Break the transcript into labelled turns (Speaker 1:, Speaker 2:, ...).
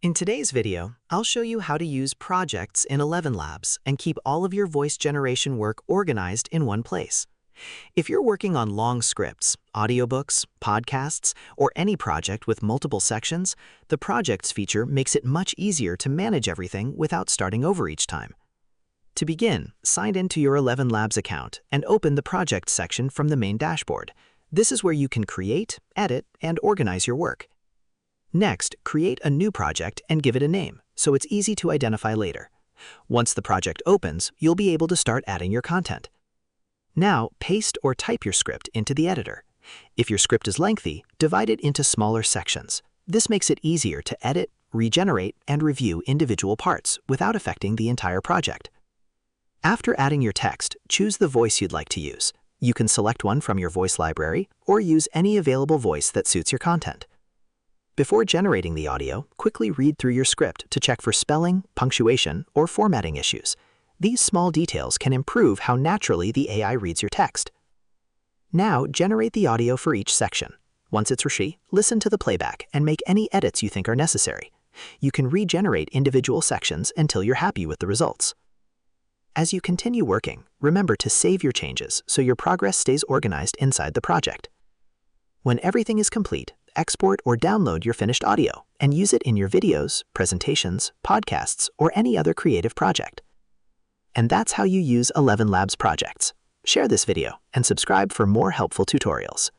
Speaker 1: In today's video, I'll show you how to use projects in ElevenLabs and keep all of your voice generation work organized in one place. If you're working on long scripts, audiobooks, podcasts, or any project with multiple sections, the Projects feature makes it much easier to manage everything without starting over each time. To begin, sign into your ElevenLabs account and open the Projects section from the main dashboard. This is where you can create, edit, and organize your work. Next, create a new project and give it a name, so it's easy to identify later. Once the project opens, you'll be able to start adding your content. Now, paste or type your script into the editor. If your script is lengthy, divide it into smaller sections. This makes it easier to edit, regenerate, and review individual parts without affecting the entire project. After adding your text, choose the voice you'd like to use. You can select one from your voice library or use any available voice that suits your content. Before generating the audio, quickly read through your script to check for spelling, punctuation, or formatting issues. These small details can improve how naturally the AI reads your text. Now, generate the audio for each section. Once it's ready, listen to the playback and make any edits you think are necessary. You can regenerate individual sections until you're happy with the results. As you continue working, remember to save your changes so your progress stays organized inside the project. When everything is complete, export or download your finished audio and use it in your videos, presentations, podcasts, or any other creative project. And that's how you use ElevenLabs Projects. Share this video and subscribe for more helpful tutorials.